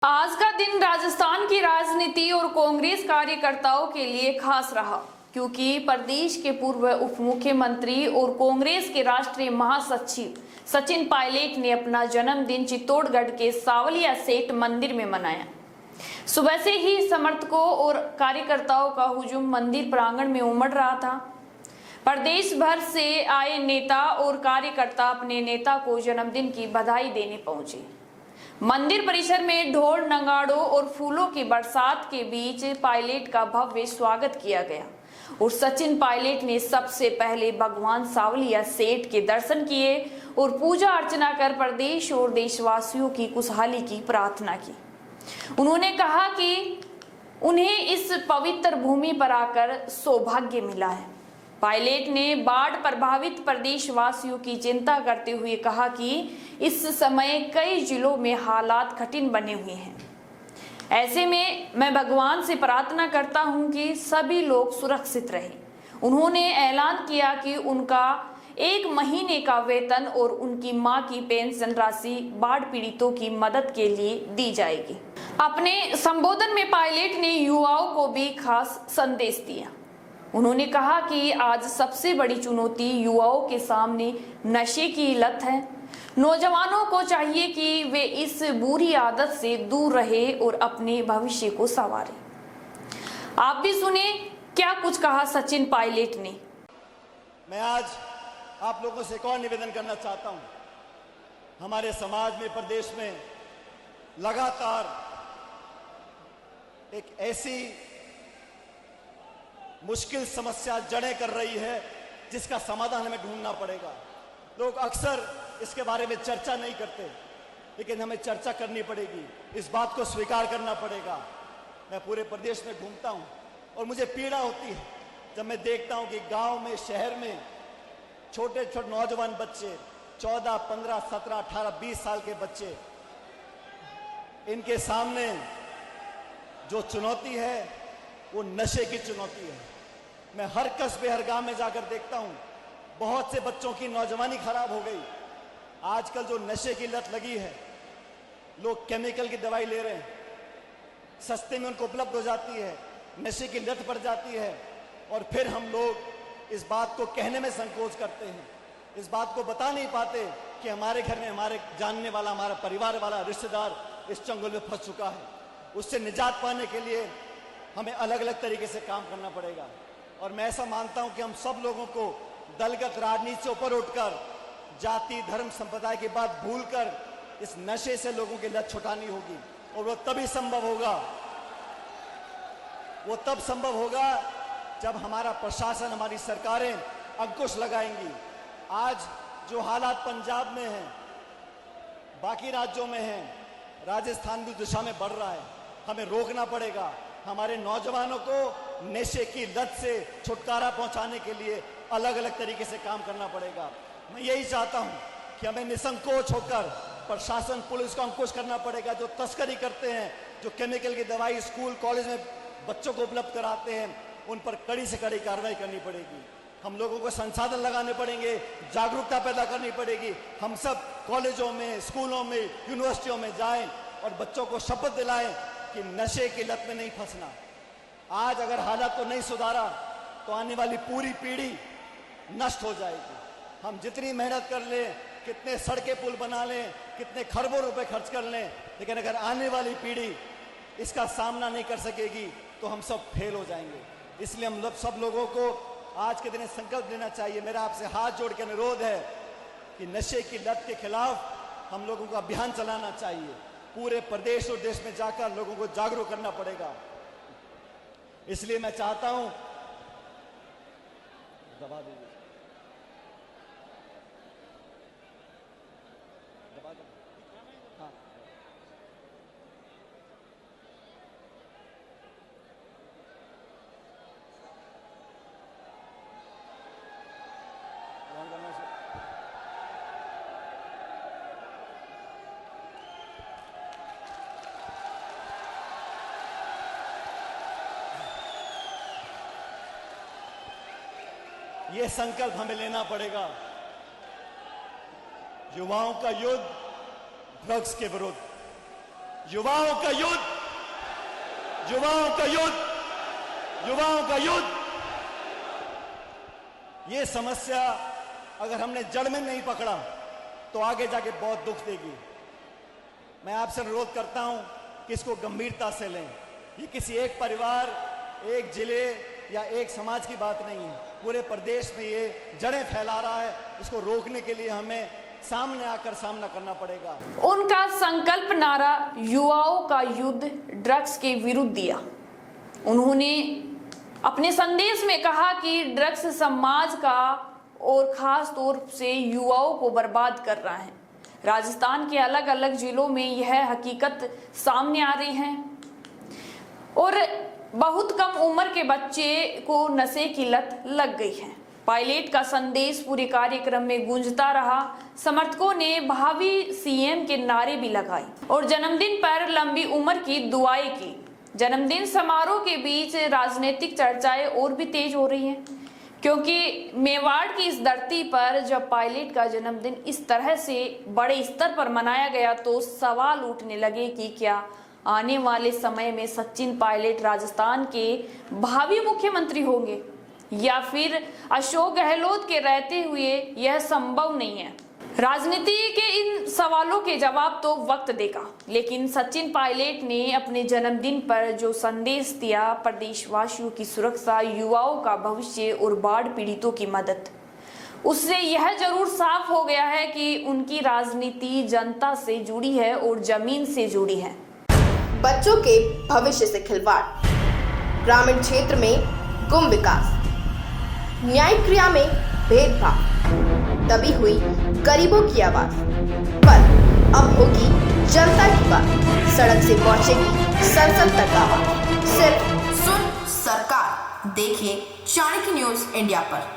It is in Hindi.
आज का दिन राजस्थान की राजनीति और कांग्रेस कार्यकर्ताओं के लिए खास रहा, क्योंकि प्रदेश के पूर्व उप मुख्यमंत्री और कांग्रेस के राष्ट्रीय महासचिव सचिन पायलट ने अपना जन्मदिन चित्तौड़गढ़ के सावलिया सेठ मंदिर में मनाया। सुबह से ही समर्थकों और कार्यकर्ताओं का हुजूम मंदिर प्रांगण में उमड़ रहा था। प्रदेश भर से आए नेता और कार्यकर्ता अपने नेता को जन्मदिन की बधाई देने पहुंचे। मंदिर परिसर में ढोल नगाड़ों और फूलों की बरसात के बीच पायलट का भव्य स्वागत किया गया और सचिन पायलट ने सबसे पहले भगवान सावलिया सेठ के दर्शन किए और पूजा अर्चना कर प्रदेश और देशवासियों की खुशहाली की प्रार्थना की। उन्होंने कहा कि उन्हें इस पवित्र भूमि पर आकर सौभाग्य मिला है। पायलट ने बाढ़ प्रभावित प्रदेशवासियों की चिंता करते हुए कहा कि इस समय कई जिलों में हालात कठिन बने हुए हैं। ऐसे में मैं भगवान से प्रार्थना करता हूं कि सभी लोग सुरक्षित रहें। उन्होंने ऐलान किया कि उनका 1 महीने का वेतन और उनकी मां की पेंशन राशि बाढ़ पीड़ितों की मदद के लिए दी जाएगी। अपने संबोधन में पायलट ने युवाओं को भी खास संदेश दिया। उन्होंने कहा कि आज सबसे बड़ी चुनौती युवाओं के सामने नशे की लत है। नौजवानों को चाहिए कि वे इस बुरी आदत से दूर रहे और अपने भविष्य को संवारें। आप भी सुने क्या कुछ कहा सचिन पायलट ने। मैं आज आप लोगों से एक और निवेदन करना चाहता हूं। हमारे समाज में, प्रदेश में लगातार एक ऐसी मुश्किल समस्या जड़ें कर रही है जिसका समाधान हमें ढूंढना पड़ेगा। लोग अक्सर इसके बारे में चर्चा नहीं करते, लेकिन हमें चर्चा करनी पड़ेगी, इस बात को स्वीकार करना पड़ेगा। मैं पूरे प्रदेश में घूमता हूं और मुझे पीड़ा होती है जब मैं देखता हूं कि गांव में, शहर में छोटे छोटे नौजवान बच्चे, 14, 15, 17, 18, 20 साल के बच्चे, इनके सामने जो चुनौती है वो नशे की चुनौती है। मैं हर कस्बे, हर गांव में जाकर देखता हूं, बहुत से बच्चों की नौजवानी खराब हो गई। आजकल जो नशे की लत लगी है, लोग केमिकल की दवाई ले रहे हैं, सस्ते में उनको उपलब्ध हो जाती है, नशे की लत पड़ जाती है और फिर हम लोग इस बात को कहने में संकोच करते हैं, इस बात को बता नहीं पाते कि हमारे घर में हमारे जानने वाला, हमारा परिवार वाला, रिश्तेदार इस चंगुल में फंस चुका है। उससे निजात पाने के लिए हमें अलग अलग तरीके से काम करना पड़ेगा। और मैं ऐसा मानता हूं कि हम सब लोगों को दलगत राजनीति से ऊपर उठकर, जाति, धर्म, संप्रदाय की बात भूलकर इस नशे से लोगों की लत छुटानी होगी। और वो तभी संभव होगा जब हमारा प्रशासन, हमारी सरकारें अंकुश लगाएंगी। आज जो हालात पंजाब में हैं, बाकी राज्यों में हैं, राजस्थान भी दिशा में बढ़ रहा है, हमें रोकना पड़ेगा। हमारे नौजवानों को नशे की लत से छुटकारा पहुंचाने के लिए अलग अलग तरीके से काम करना पड़ेगा। मैं यही चाहता हूं कि हमें निसंकोच होकर प्रशासन, पुलिस को अंकुश करना पड़ेगा। जो तस्करी करते हैं, जो केमिकल की दवाई स्कूल, कॉलेज में बच्चों को उपलब्ध कराते हैं, उन पर कड़ी से कड़ी कार्रवाई करनी पड़ेगी। हम लोगों को संसाधन लगाने पड़ेंगे, जागरूकता पैदा करनी पड़ेगी। हम सब कॉलेजों में, स्कूलों में, यूनिवर्सिटियों में जाएं और बच्चों को शपथ दिलाएं कि नशे की लत में नहीं फंसना। आज अगर हालात को नहीं सुधारा तो आने वाली पूरी पीढ़ी नष्ट हो जाएगी। हम जितनी मेहनत कर लें, कितने सड़कें पुल बना लें, कितने खरबों रुपए खर्च कर लें, लेकिन अगर आने वाली पीढ़ी इसका सामना नहीं कर सकेगी तो हम सब फेल हो जाएंगे। इसलिए हम सब लोगों को आज के दिन संकल्प लेना चाहिए। मेरा आपसे हाथ जोड़ के अनुरोध है कि नशे की लत के खिलाफ हम लोगों को अभियान चलाना चाहिए। पूरे प्रदेश और देश में जाकर लोगों को जागरूक करना पड़ेगा। इसलिए मैं चाहता हूं, दबा दीजिए, दबा दो, हाँ, ये संकल्प हमें लेना पड़ेगा। युवाओं का युद्ध ड्रग्स के विरुद्ध, युवाओं का युद्ध, युवाओं का युद्ध, युवाओं का युद्ध। ये समस्या अगर हमने जड़ में नहीं पकड़ा तो आगे जाके बहुत दुख देगी। मैं आपसे अनुरोध करता हूं कि इसको गंभीरता से लें। ये किसी एक परिवार, एक जिले या एक समाज की बात नहीं है, पूरे प्रदेश में ये जड़ें फैला रहा है। इसको रोकने के लिए हमें सामने आकर सामना करना पड़ेगा। उनका संकल्प नारा युवाओं का युद्ध ड्रग्स के विरुद्ध दिया। उन्होंने अपने संदेश में कहा कि ड्रग्स समाज का और खास तौर से युवाओं को बर्बाद कर रहा है। राजस्थान के अलग अलग जिलों में यह हकीकत सामने आ रही है और बहुत कम उम्र के बच्चे को नशे की लत लग गई है। पायलट का संदेश पूरे कार्यक्रम में गूंजता रहा। समर्थकों ने भावी सीएम के नारे भी लगाए और जन्मदिन पर लंबी उम्र की दुआएं की। जन्मदिन समारोह के बीच राजनीतिक चर्चाएं और भी तेज हो रही हैं, क्योंकि मेवाड़ की इस धरती पर जब पायलट का जन्मदिन इस तरह से बड़े स्तर पर मनाया गया तो सवाल उठने लगे कि क्या आने वाले समय में सचिन पायलट राजस्थान के भावी मुख्यमंत्री होंगे या फिर अशोक गहलोत के रहते हुए यह संभव नहीं है। राजनीति के इन सवालों के जवाब तो वक्त देगा, लेकिन सचिन पायलट ने अपने जन्मदिन पर जो संदेश दिया, प्रदेशवासियों की सुरक्षा, युवाओं का भविष्य और बाढ़ पीड़ितों की मदद, उससे यह जरूर साफ हो गया है कि उनकी राजनीति जनता से जुड़ी है और जमीन से जुड़ी है। बच्चों के भविष्य से खिलवाड़, ग्रामीण क्षेत्र में गुम विकास, न्यायिक क्रिया में भेदभाव, तभी हुई गरीबों की आवाज। पर अब होगी जनता की बात, सड़क से पहुंचेगी संसद तक आवाज। सिर्फ सुन सरकार, देखिए चाणक्य न्यूज इंडिया पर।